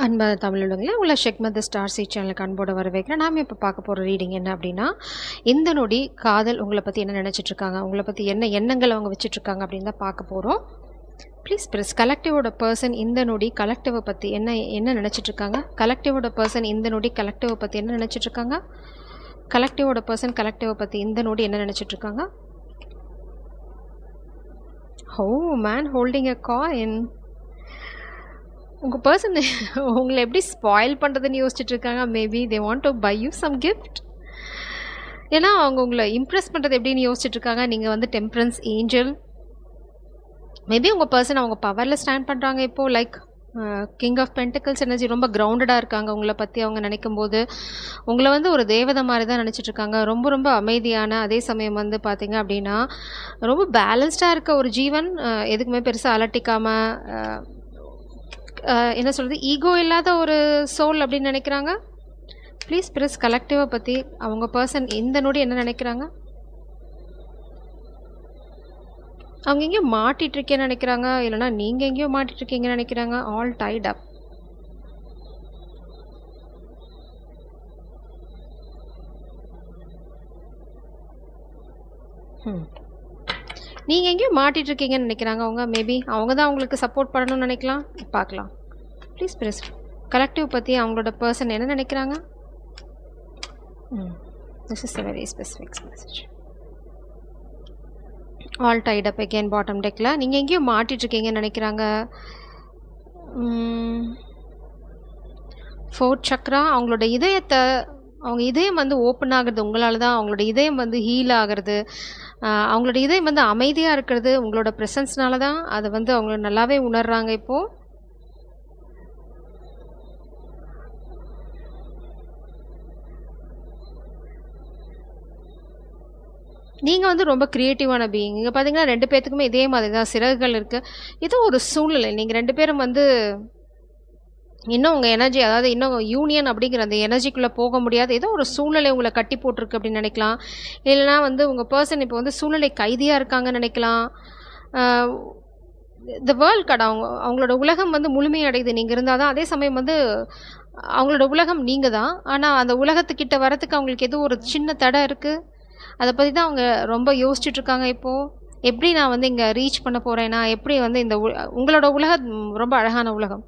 அன்பான தமிழுங்களே உள்ள ஷெக்மத் star C சேனலுக்கு அன்போட வரவேற்கிறேன். நாம் இப்போ பார்க்க போகிற ரீடிங் என்ன அப்படின்னா, இந்த நொடி காதல் உங்களை பற்றி என்ன நினச்சிட்ருக்காங்க, உங்களை பற்றி என்ன எண்ணங்கள் அவங்க வச்சுட்ருக்காங்க அப்படின்னு தான் பார்க்க போகிறோம். ப்ளீஸ் ப்ரெஸ் கலெக்டிவோட பர்சன் இந்த நொடி கலெக்டிவை பற்றி என்ன நினச்சிட்ருக்காங்க, கலெக்டிவோட பர்சன் இந்த நொடி கலெக்டிவை பற்றி என்ன நினச்சிட்ருக்காங்க, கலெக்டிவோட பர்சன் கலெக்டிவை பற்றி இந்த நொடி என்ன நினச்சிட்ருக்காங்க. Oh man holding a coin. உங்கள் பர்சன் உங்களை எப்படி ஸ்பாயில் பண்ணுறதுன்னு யோசிச்சுட்டு இருக்காங்க. Maybe they want to buy you some gift. ஏன்னா அவங்க உங்களை இம்ப்ரெஸ் பண்ணுறது எப்படின்னு யோசிச்சுட்டு இருக்காங்க. நீங்கள் வந்து டெம்பரன்ஸ் ஏஞ்சல். மேபி உங்கள் பர்சன் அவங்க பவரில் ஸ்டாண்ட் பண்ணுறாங்க இப்போது. Like king of pentacles energy, ரொம்ப கிரவுண்டடாக இருக்காங்க. உங்களை பற்றி அவங்க நினைக்கும் போது உங்களை வந்து ஒரு தேவதை மாதிரி தான் நினச்சிட்ருக்காங்க. ரொம்ப ரொம்ப அமைதியான, அதே சமயம் வந்து பார்த்திங்க அப்படின்னா ரொம்ப பேலன்ஸ்டாக இருக்க ஒரு ஜீவன். எதுக்குமே பெருசாக அலட்டிக்காமல், என்ன சொல்கிறது, ஈகோ இல்லாத ஒரு சோல் அப்படின்னு நினைக்கிறாங்க. ப்ளீஸ் ப்ரெஸ் கலெக்டிவை பற்றி அவங்க பர்சன் இந்த நொடி என்ன நினைக்கிறாங்க. அவங்க எங்கேயோ மாட்டிகிட்ருக்கேன்னு நினைக்கிறாங்க, இல்லைனா நீங்கள் எங்கேயோ மாட்டிகிட்ருக்கீங்கன்னு நினைக்கிறாங்க. ஆல் டைட் அப். நீங்கள் எங்கேயோ மாட்டிகிட்ருக்கீங்கன்னு நினைக்கிறாங்க அவங்க. மேபி அவங்க தான் அவங்களுக்கு சப்போர்ட் பண்ணணும்னு நினைக்கலாம். பார்க்கலாம். ப்ளீஸ் ப்ரெஸ் கலெக்டிவ் பற்றி அவங்களோட பர்சன் என்ன நினைக்கிறாங்க. This is a very specific message. All tied up again bottom டெக்கில். நீங்கள் எங்கேயோ மாட்டிகிட்ருக்கீங்கன்னு நினைக்கிறாங்க. ஃபோர்த் சக்ரா, அவங்களோட இதயத்தை, அவங்க இதயம் வந்து ஓப்பன் ஆகிறது உங்களால் தான். அவங்களோட இதயம் வந்து ஹீல் ஆகிறது, அவங்களோட இதயம் வந்து அமைதியாக இருக்கிறது உங்களோட ப்ரெசன்ஸ்னால தான். அதை வந்து அவங்க நல்லாவே உணர்றாங்க இப்போது. நீங்கள் வந்து ரொம்ப க்ரியேட்டிவான பீயிங். இங்கே பார்த்தீங்கன்னா 2 பேர்த்துக்குமே இதே மாதிரி தான் சிறகுகள் இருக்குது. ஏதோ ஒரு சூழ்நிலை நீங்கள் 2 பேரும் வந்து இன்னும் உங்கள் எனர்ஜி, அதாவது இன்னும் யூனியன் அப்படிங்கிற அந்த எனர்ஜிக்குள்ளே போக முடியாது. ஏதோ ஒரு சூழ்நிலை உங்களை கட்டி போட்டிருக்கு அப்படின்னு நினைக்கலாம். இல்லைனா வந்து உங்கள் பர்சன் இப்போ வந்து சூழ்நிலை கைதியாக இருக்காங்கன்னு நினைக்கலாம். த வேர்ல்ட் கார்டு, அவங்களோட உலகம் வந்து முழுமையடையுது நீங்கள் இருந்தால் தான். அதே சமயம் வந்து அவங்களோட உலகம் நீங்கள் தான். ஆனால் அந்த உலகத்துக்கிட்ட வரத்துக்கு அவங்களுக்கு ஏதோ ஒரு சின்ன தடை இருக்குது. அதை பற்றி தான் அவங்க ரொம்ப யோசிச்சுட்ருக்காங்க இப்போது. எப்படி நான் வந்து இங்கே ரீச் பண்ண போகிறேன்னா, எப்படி வந்து இந்த உங்களோட உலகம் ரொம்ப அழகான உலகம்,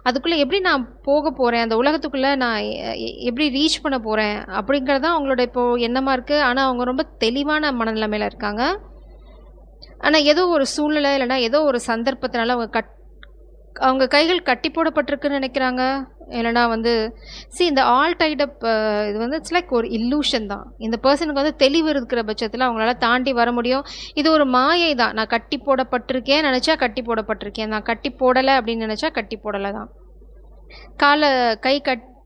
அதுக்குள்ளே எப்படி நான் போக போகிறேன், அந்த உலகத்துக்குள்ளே நான் எப்படி ரீச் பண்ண போகிறேன் அப்படிங்கிறது தான் அவங்களோட இப்போது எண்ணமாக இருக்குது. ஆனால் அவங்க ரொம்ப தெளிவான மனநிலைமையில் இருக்காங்க. ஆனால் ஏதோ ஒரு சூழ்நிலை இல்லைனா ஏதோ ஒரு சந்தர்ப்பத்தினால அவங்க கைகள் கட்டி போடப்பட்டிருக்குன்னு நினைக்கிறாங்க. இல்லைனா வந்து இந்த ஆல் டைட் அப், இது வந்து இட்ஸ் லைக் ஒரு இல்லூஷன் தான். இந்த பர்சனுக்கு வந்து தெளிவு இருக்கிற பட்சத்தில் அவங்களால தாண்டி வர முடியும். இது ஒரு மாயை தான். நான் கட்டி போடப்பட்டிருக்கேன் நினச்சா கட்டி போடப்பட்டிருக்கேன், நான் கட்டி போடலை அப்படின்னு நினச்சா கட்டி போடலை தான்.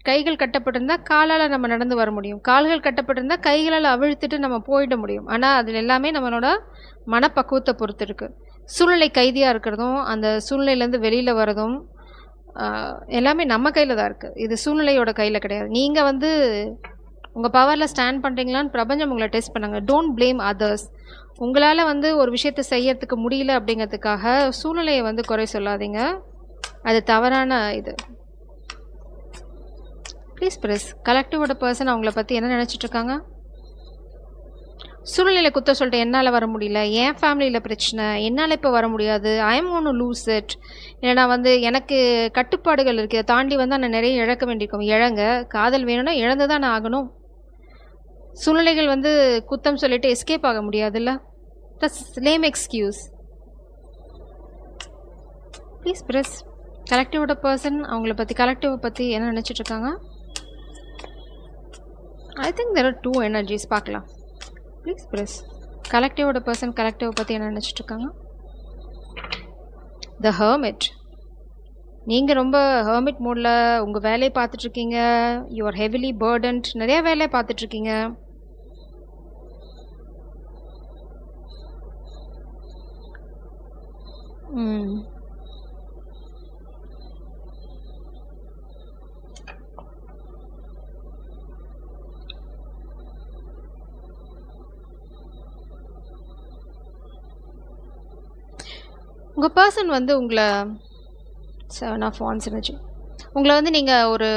கைகள் கட்டப்பட்டிருந்தால் காலால் நம்ம நடந்து வர முடியும். கால்கள் கட்டப்பட்டிருந்தால் கைகளால் அவிழ்த்துட்டு நம்ம போயிட முடியும். ஆனால் அதில் எல்லாமே நம்மளோட மனப்பக்குவத்தை பொறுத்து இருக்குது. சூழ்நிலை கைதியாக இருக்கிறதும் அந்த சூழ்நிலையிலேருந்து வெளியில் வரதும் எல்லாமே நம்ம கையில் தான் இருக்குது. இது சூழ்நிலையோட கையில் கிடையாது. நீங்கள் வந்து உங்கள் பவரில் ஸ்டாண்ட் பண்ணுறீங்களான்னு பிரபஞ்சம் உங்களை டெஸ்ட் பண்ணாங்க. Don't blame others. உங்களால் வந்து ஒரு விஷயத்தை செய்யறதுக்கு முடியல அப்படிங்கிறதுக்காக சூழ்நிலையை வந்து குறை சொல்லாதீங்க. அது தவறான இது. ப்ளீஸ் ப்ரெஸ் கலெக்டிவோட பர்சன் அவங்கள பற்றி என்ன நினச்சிட்ருக்காங்க. சூழ்நிலையில் குத்த சொல்லிட்டு என்னால் வர முடியல, என் ஃபேமிலியில் பிரச்சனை, என்னால் இப்போ வர முடியாது, ஐ எம் ஒன்று லூஸ் இட், இல்லைனா வந்து எனக்கு கட்டுப்பாடுகள் இருக்குது, தாண்டி வந்தால் நான் நிறைய இழக்க வேண்டியிருக்கும். இழங்க, காதல் வேணும்னா இழந்து தான் நான் ஆகணும். சூழ்நிலைகள் வந்து குத்தம் சொல்லிட்டு எஸ்கேப் ஆக முடியாதுல்ல. That's lame excuse. Please press கலெக்டிவோட பர்சன் அவங்கள பற்றி, கலெக்டிவை பற்றி என்ன நினச்சிட்ருக்காங்க. I think there are 2 energies. பார்க்கலாம். ப்ளீஸ் ப்ரெஸ் கலெக்டிவோட பர்சன் கலெக்டிவை பற்றி என்ன நினச்சிட்ருக்காங்க. த ஹெர்மிட். நீங்கள் ரொம்ப ஹெர்மிட் மோடில் உங்கள் வேலையை பார்த்துட்ருக்கீங்க. You are heavily burdened. நிறைய வேலையை பார்த்துட்ருக்கீங்க. உங்கள் பர்சன் வந்து உங்களை 7 of Wands எனர்ஜி உங்கள வந்து நீங்க ஒரு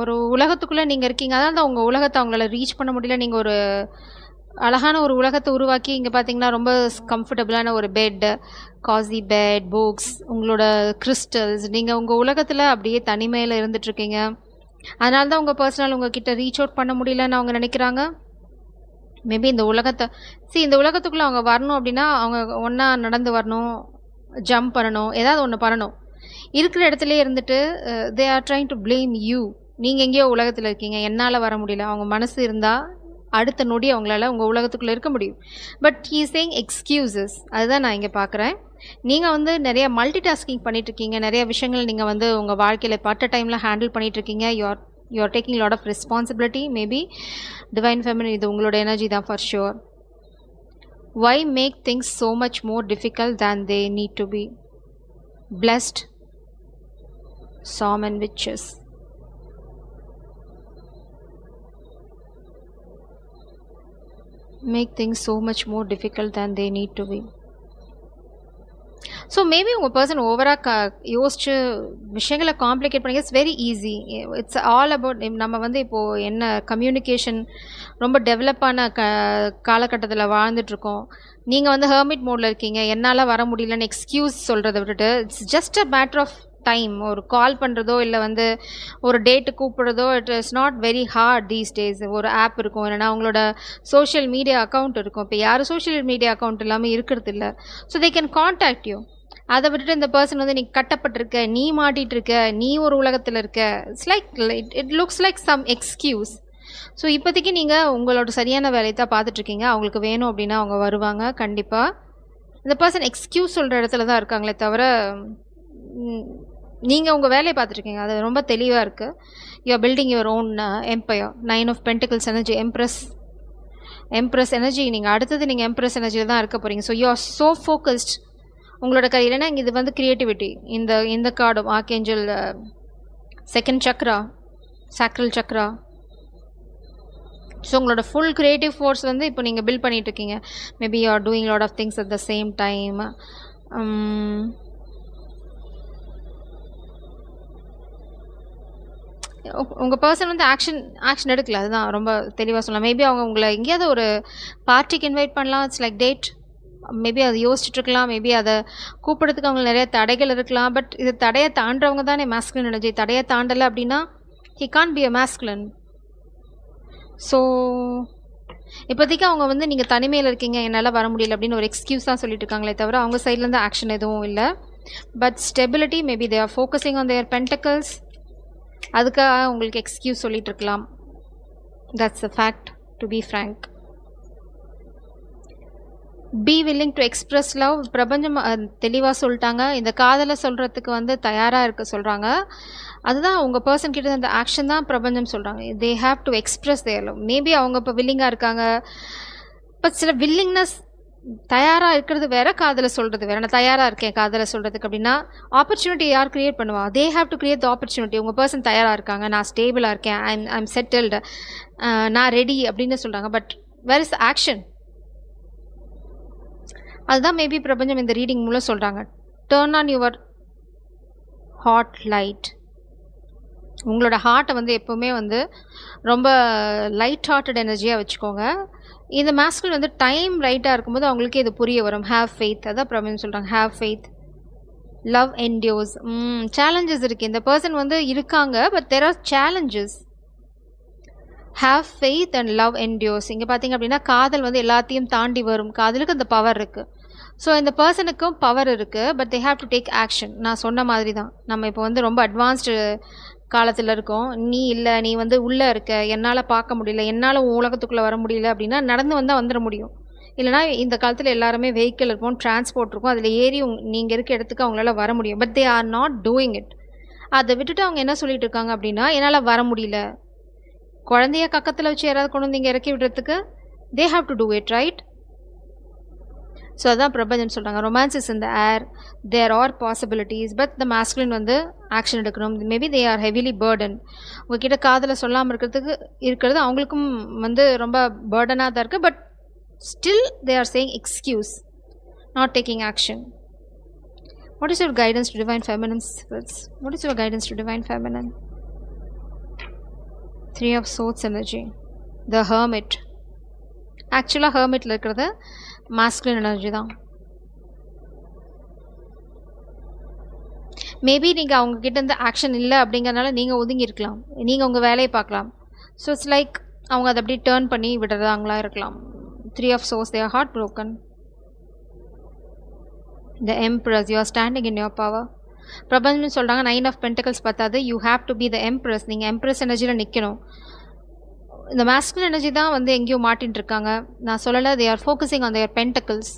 ஒரு உலகத்துக்குள்ள நீங்க இருக்கீங்க. அதனால தான் உங்க உலகத்த அவங்களால ரீச் பண்ண முடியல. நீங்க ஒரு அழகான ஒரு உலகத்த உருவாக்கி இங்க பார்த்தீங்கன்னா, ரொம்ப கம்ஃபர்டபுளான ஒரு பெட், காஸி பெட், புக்ஸ், உங்களோட கிறிஸ்டல்ஸ், நீங்க உங்க உலகத்துல அப்படியே தனிமையில இருந்துட்டுருக்கீங்க. அதனால தான் உங்க பர்சனல் உங்ககிட்ட ரீச் அவுட் பண்ண முடியலன்னு அவங்க நெனைக்கிறாங்க. மேபி இந்த உலகத்துக்குள்ள அவங்க வரணும் அப்படின்னா, அவங்க ஒண்ணா நடந்து வரணும், ஜம்ப் பண்ணணும், ஏதாவது ஒண்ணு பண்ணணும். இருக்கிற இடத்துலயே இருந்துட்டு they are trying to blame you. நீங்க எங்கேயோ உலகத்துல இருக்கீங்க. என்னால வர முடியல. அவங்க மனசு இருந்தா, அடுத்த நொடி அவங்களால உங்க உலகத்துக்குள்ள இருக்க முடியும். But he is saying excuses. அதுதான் நான் இங்க பார்க்குறேன். நீங்க வந்து நெறைய மல்டி டாஸ்கிங் பண்ணிட்டு இருக்கீங்க. நெறைய விஷயங்கள் நீங்க வந்து உங்க வாழ்க்கையில அட் அ டைம்ல ஹேண்டில் பண்ணிட்டு இருக்கீங்க. You are taking lot of responsibility. Maybe divine feminine இது உங்களோட எனர்ஜி தான் for sure. Why make things so much more difficult than they need to be? Blessed Psalm and Witches. Make things so much more difficult than they need to be. So maybe உங்கள் person ஓவராக யோசிச்சு விஷயங்களை complicate பண்ணி it's very easy. It's all about நம்ம வந்து இப்போது என்ன communication ரொம்ப டெவலப்பான காலகட்டத்தில் வாழ்ந்துட்டுருக்கோம். நீங்கள் வந்து ஹெர்மிட் மோடில் இருக்கீங்க. என்னால் வர முடியலன்னு எக்ஸ்கியூஸ் சொல்கிறத விட்டுட்டு it's just a matter of time. ஒரு கால் பண்ணுறதோ இல்லை வந்து ஒரு டேட்டு கூப்பிடுறதோ it is not very hard these days. ஒரு ஆப் இருக்கும், இல்லைனா அவங்களோட சோஷியல் மீடியா அக்கௌண்ட் இருக்கும். இப்போ யாரும் சோஷியல் மீடியா அக்கௌண்ட் இல்லாமல் இருக்கிறது இல்லை. So they can contact you. அதை விட்டுட்டு இந்த பர்சன் வந்து நீ கட்டப்பட்டிருக்க, நீ மாட்டிகிட்டு இருக்க, நீ ஒரு உலகத்தில் இருக்க, it's like it looks like some excuse. So இப்போதைக்கு நீங்கள் உங்களோட சரியான வேலையை தான் பார்த்துட்ருக்கீங்க. அவங்களுக்கு வேணும் அப்படின்னா அவங்க வருவாங்க கண்டிப்பாக. இந்த பர்சன் எக்ஸ்கியூஸ் சொல்கிற இடத்துல தான் இருக்காங்களே தவிர நீங்கள் உங்கள் வேலையை பார்த்துட்ருக்கீங்க. அது ரொம்ப தெளிவாக இருக்குது. You are building your own empire. 9 of pentacles energy, empress energy. நீங்கள் அடுத்தது நீங்கள் எம்ப்ரஸ் எனர்ஜியில் தான் இருக்க போகிறீங்க. So you are so focused உங்களோட இல்லைன்னா இது வந்து க்ரியேட்டிவிட்டி. இந்த கார்டும் archangel second chakra, sacral chakra. So உங்களோட ஃபுல் க்ரியேட்டிவ் ஃபோர்ஸ் வந்து இப்போ நீங்கள் பில்ட் பண்ணிகிட்டு இருக்கீங்க. Maybe you are doing lot of things at the same time. உங்கள் பர்சன் வந்து ஆக்ஷன் எடுக்கல. அதுதான் ரொம்ப தெளிவாக சொல்லலாம். மேபி அவங்க உங்களை எங்கேயாவது ஒரு பார்ட்டிக்கு இன்வைட் பண்ணலாம். It's like date. மேபி அதை யோசிச்சுட்ருக்கலாம். மேபி அதை கூப்பிட்றதுக்கு அவங்களுக்கு நிறைய தடைகள் இருக்கலாம். பட் இது தடையை தாண்டுறவங்க தானே மேஸ்குலின் எனர்ஜி. தடையை தாண்டலை அப்படின்னா he can't be a masculine. So இப்போதைக்கு அவங்க வந்து நீங்கள் தனிமையில் இருக்கீங்க, என்னால் வர முடியல அப்படின்னு ஒரு எக்ஸ்கியூஸ் தான் சொல்லிட்டு இருக்காங்களே தவிர அவங்க சைட்லேருந்து ஆக்ஷன் எதுவும் இல்லை. But stability, maybe they R focusing on their pentacles. அதுக்காக உங்களுக்கு எக்ஸ்கியூஸ் சொல்லிட்டு இருக்கலாம். That's a fact to be frank. Be willing to express love. பிரபஞ்சம் தெளிவாக சொல்லிட்டாங்க. இந்த காதலை சொல்கிறதுக்கு வந்து தயாராக இருக்க சொல்கிறாங்க. அதுதான் உங்கள் பர்சன் கிட்ட அந்த ஆக்ஷன் தான் பிரபஞ்சம் சொல்கிறாங்க. தே have to express their love. Maybe அவங்க இப்போ வில்லிங்காக இருக்காங்க. பட் சில வில்லிங்னஸ் தயாராக இருக்கிறது வேறு, காதலை சொல்கிறது வேறு. நான் தயாராக இருக்கேன் காதலை சொல்கிறதுக்கு அப்படின்னா ஆப்பர்ச்சுனிட்டி யார் க்ரியேட் பண்ணுவா? தே have to create the opportunity. உங்கள் பர்சன் தயாராக இருக்காங்க, நான் ஸ்டேபிளாக இருக்கேன், ஐம் செட்டில்டு, நான் ரெடி அப்படின்னு சொல்கிறாங்க. But where is action? அதுதான் மேபி பிரபஞ்சம் இந்த ரீடிங் மூலம் சொல்கிறாங்க. Turn on your heart light. உங்களோட ஹார்ட்டை வந்து எப்போவுமே வந்து ரொம்ப லைட் ஹார்ட்டட் எனர்ஜியாக வச்சுக்கோங்க. இந்த மேஸ்குலின் வந்து டைம் ரைட்டாக இருக்கும்போது அவங்களுக்கு இது புரிய வரும். Have faith. அதான் பிரபஞ்சம் சொல்கிறாங்க, have faith. Love endures. Challenges இருக்குது. இந்த பர்சன் வந்து இருக்காங்க, but there are challenges. Have faith and love endures. இங்கே பார்த்தீங்க அப்படின்னா காதல் வந்து எல்லாத்தையும் தாண்டி வரும். காதலுக்கு அந்த பவர் இருக்குது. ஸோ இந்த பர்சனுக்கும் பவர் இருக்குது, but they have to take action. நான் சொன்ன மாதிரி தான், நம்ம இப்போ வந்து ரொம்ப அட்வான்ஸ்டு காலத்தில் இருக்கோம். நீ வந்து உள்ளே இருக்க, என்னால் பார்க்க முடியல, என்னால் உலகத்துக்குள்ளே வர முடியல அப்படின்னா நடந்து வந்தால் வந்துட முடியும். இல்லைனா இந்த காலத்தில் எல்லாருமே வெஹிக்கிள் இருக்கும், டிரான்ஸ்போர்ட் இருக்கும், அதில் ஏறி நீங்கள் இருக்க இடத்துக்கு அவங்களால வர முடியும். But they are not doing it. அதை விட்டுட்டு அவங்க என்ன சொல்லிட்டு இருக்காங்க அப்படின்னா, என்னால் வர முடியல. குழந்தைய கக்கத்தில் வச்சு யாராவது கொண்டு வந்து இங்கே இறக்கி விடுறதுக்கு they have to do it, right? So அதான் பிரபஞ்சம் சொல்கிறாங்க. Romance is in the air, there are possibilities, but the masculine வந்து ஆக்ஷன் எடுக்கணும். Maybe they are heavily burden. உங்ககிட்ட காதலை சொல்லாமல் இருக்கிறது அவங்களுக்கும் வந்து ரொம்ப பேர்டனாக தான் இருக்குது. But still they are saying excuse, not taking action. What is your guidance to divine feminine spirits? What is your guidance to divine feminine? Three of Swords energy. The Hermit. ஆக்சுவலாக ஹெர்மிட்டில் இருக்கிறது மாஸ்குலின் எனர்ஜி தான். Maybe நீங்கள் அவங்கக்கிட்ட இருந்து action இல்லை அப்படிங்கிறதுனால நீங்கள் ஒதுங்கி இருக்கலாம், நீங்கள் உங்கள் வேலையை பார்க்கலாம். ஸோ இட்ஸ் லைக் அவங்க அதை அப்படியே டேர்ன் பண்ணி விடுறதாங்களா இருக்கலாம். Three of swords, they are heart broken. The empress, you are standing in your power. பிரபஞ்சம் சொல்கிறாங்க 9 ஆஃப் பென்டக்கிள்ஸ் பார்த்தாது, you have to be the empress. நீங்கள் எம்ப்ரஸ் எனர்ஜியில் நிற்கணும். இந்த மாஸ்குலின் எனர்ஜி தான் வந்து எங்கேயோ மாட்டின்னு இருக்காங்க. நான் சொல்லலை, they are focusing on their pentacles.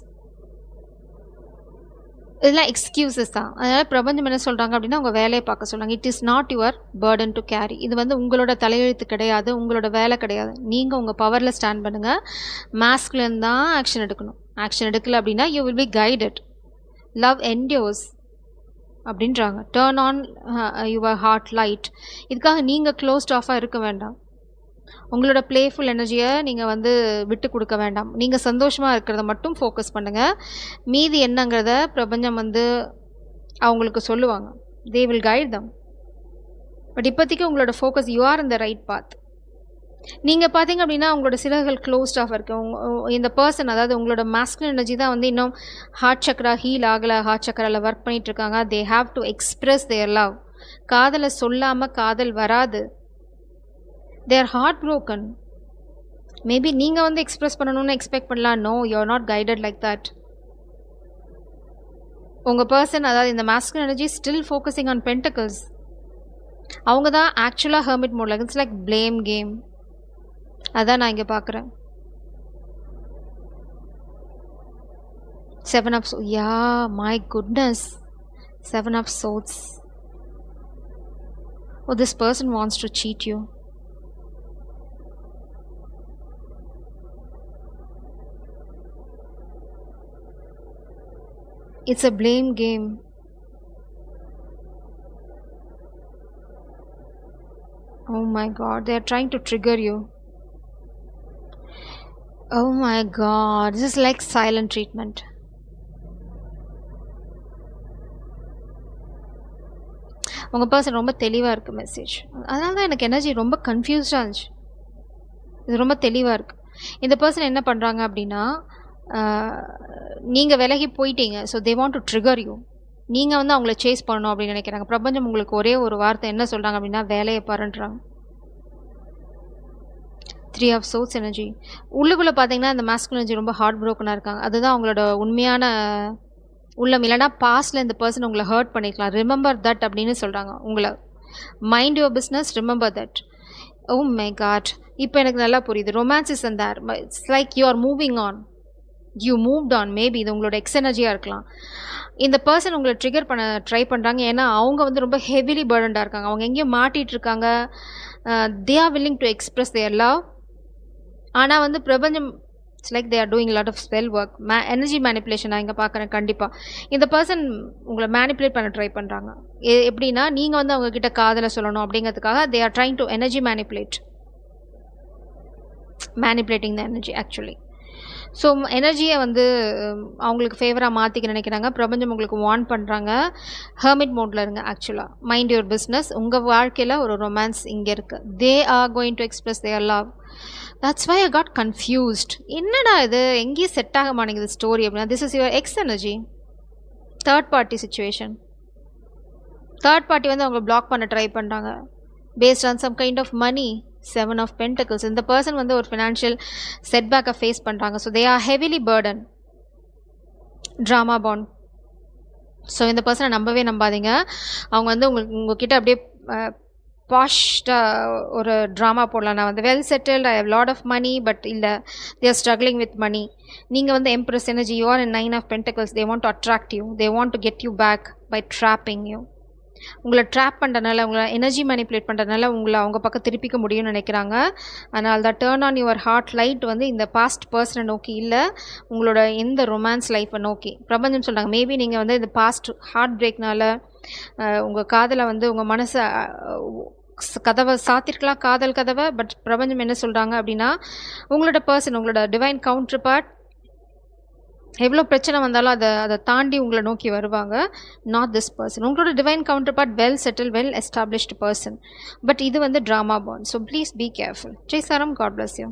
இதெல்லாம் எக்ஸ்கியூசஸ் தான். அதனால் பிரபஞ்சம் என்ன சொல்கிறாங்க அப்படின்னா உங்கள் வேலையை பார்க்க சொல்கிறாங்க. It is not your Burton to carry. இது வந்து உங்களோட தலையெழுத்து கிடையாது, உங்களோட வேலை கிடையாது. நீங்கள் உங்கள் பவரில் ஸ்டாண்ட் பண்ணுங்கள். மாஸ்குலின் தான் ஆக்ஷன் எடுக்கணும். ஆக்ஷன் எடுக்கல அப்படின்னா you will be guided. Love endures அப்படின்றாங்க. Turn on your heart light. இதுக்காக நீங்கள் க்ளோஸ்ட் ஆஃபாக இருக்க வேண்டாம். உங்களோட பிளேஃபுல் எனர்ஜியை நீங்கள் வந்து விட்டு கொடுக்க வேண்டாம். நீங்கள் சந்தோஷமாக இருக்கிறத மட்டும் ஃபோக்கஸ் பண்ணுங்கள். மீதி என்னங்கிறத பிரபஞ்சம் வந்து அவங்களுக்கு சொல்லுவாங்க. They will guide them. But இப்போதைக்கு உங்களோட focus, you are in the right path. நீங்கள் பார்த்தீங்க அப்படின்னா உங்களோட சிறகுகள் க்ளோஸ்ட் ஆஃப் இருக்கு. இந்த பர்சன், அதாவது உங்களோட மாஸ்குலின் எனர்ஜி தான் வந்து இன்னும் ஹார்ட் சக்கரா ஹீல் ஆகலை, ஹார்ட் சக்கராவில் ஒர்க் பண்ணிகிட்ருக்காங்க. தே have to express their love. காதலை சொல்லாமல் காதல் வராது. they are heartbroken. மேபி நீங்கள் வந்து எக்ஸ்ப்ரெஸ் பண்ணணும்னு எக்ஸ்பெக்ட் பண்ணலாம். No, you are not guided like that. உங்கள் பர்சன், அதாவது இந்த masculine energy still focusing on pentacles. அவங்க தான் ஆக்சுவலாக ஹெர்மிட் மோட்ல. It's like blame game. அதான் நான் இங்கே பார்க்குறேன். 7 of Swords. Yeah, my goodness. 7 of Swords. Oh, this person wants to cheat you. It's a blame game. Oh my God, they are trying to trigger you. Oh my God, this is like silent treatment. உங்கள் person ரொம்ப தெளிவாக இருக்குது message. அதனால தான் எனக்கு energy ரொம்ப கன்ஃபியூஸ்டாக இருந்துச்சு. இது ரொம்ப தெளிவாக இருக்குது. இந்த பர்சன் என்ன பண்ணுறாங்க அப்படின்னா, நீங்கள் விலகி போயிட்டீங்க. So they want to trigger you. நீங்கள் வந்து அவங்கள சேஸ் பண்ணணும் அப்படின்னு நினைக்கிறாங்க. பிரபஞ்சம் உங்களுக்கு ஒரே ஒரு வார்த்தை என்ன சொல்கிறாங்க அப்படின்னா, வேலையை பாருன்றாங்க. 3 ஆஃப் சோர்ஸ் எனர்ஜி. உள்ளுக்குள்ளே பார்த்தீங்கன்னா இந்த மாஸ்குலின் எனர்ஜி ரொம்ப ஹார்ட் ப்ரோக்கனாக இருக்காங்க. அதுதான் அவங்களோட உண்மையான உள்ளம். இல்லைனா பாஸ்டில் இந்த பர்சன் உங்களை ஹர்ட் பண்ணிக்கலாம். ரிமெம்பர் தட் அப்படின்னு சொல்கிறாங்க. உங்களை mind your business, remember that. Oh my god, இப்போ எனக்கு நல்லா புரியுது. Romance is and there. It's like you are moving on. You moved on. Maybe இது உங்களோட எக்ஸ் எனர்ஜியாக இருக்கலாம். இந்த பர்சன் உங்களை ட்ரிகர் பண்ண ட்ரை பண்ணுறாங்க. ஏன்னா அவங்க வந்து ரொம்ப ஹெவிலி பர்டன்டாக இருக்காங்க. அவங்க எங்கேயும் மாட்டிகிட்டு இருக்காங்க. They are willing to express their love. ஆனால் வந்து பிரபஞ்சம், it's like they are doing lot of spell work. Energy manipulation நான் இங்கே பார்க்குறேன். கண்டிப்பாக இந்த பர்சன் உங்களை மேனிப்புலேட் பண்ண ட்ரை பண்ணுறாங்க. எப்படின்னா, நீங்கள் வந்து அவங்கக்கிட்ட காதலை சொல்லணும் அப்படிங்கிறதுக்காக they are trying to energy manipulating the energy actually. So எனர்ஜியை வந்து அவங்களுக்கு ஃபேவராக மாற்றிக்க நினைக்கிறாங்க. பிரபஞ்சம் உங்களுக்கு வார்ன் பண்ணுறாங்க, ஹெர்மிட் மோடில் இருங்க. ஆக்சுவலாக மைண்ட் யுவர் பிஸ்னஸ். உங்கள் வாழ்க்கையில் ஒரு ரொமான்ஸ் இங்கே இருக்குது. They are going to express their love. That's why I got confused. என்னடா இது, எங்கேயும் செட் ஆக மாட்டேங்குது ஸ்டோரி அப்படின்னா. This is your ex energy. Third party situation. Third party வந்து அவங்க பிளாக் பண்ண ட்ரை பண்ணுறாங்க based on some kind of money. 7 of pentacles. இந்த பர்சன் வந்து ஒரு ஃபினான்ஷியல் செட்பேக்கை ஃபேஸ் பண்ணுறாங்க. So they are heavily burden. Drama bond. So இந்த பர்சனை நம்பவே நம்பாதீங்க. அவங்க வந்து உங்ககிட்ட அப்படியே பாஷ்டாக ஒரு ட்ராமா போடலாம். நான் வந்து well settled, I have lot of money, but இல்லை, they are struggling with money. நீங்கள் வந்து empress energy, you are in 9 of pentacles. They want to attract you. They want to get you back by trapping you. உங்களை trap பண்ணுறதுனால, உங்களை energy manipulate பண்ணுறதுனால உங்களை அவங்க பக்கம் திருப்பிக்க முடியும்னு நினைக்கிறாங்க. அதனால் தான் turn on your heart light வந்து இந்த பாஸ்ட் பர்சனை நோக்கி இல்லை, உங்களோட எந்த ரொமான்ஸ் லைஃப்பை நோக்கி. பிரபஞ்சம் சொல்கிறாங்க, மேபி நீங்கள் வந்து இந்த பாஸ்ட் ஹார்ட் பிரேக்னால உங்கள் காதலை வந்து உங்கள் மனசை கதவை சாத்திருக்கலாம், காதல் கதவை. பட் பிரபஞ்சம் என்ன சொல்கிறாங்க அப்படின்னா, உங்களோட பர்சன், உங்களோட டிவைன் கவுண்டர் பார்ட் எவ்வளோ பிரச்சனை வந்தாலும் அதை தாண்டி உங்களை நோக்கி வருவாங்க. Not this person. உங்களோட divine counter part well settled, well established person. But இது வந்து trauma bond. So please be careful. Jai சாரம். God bless you.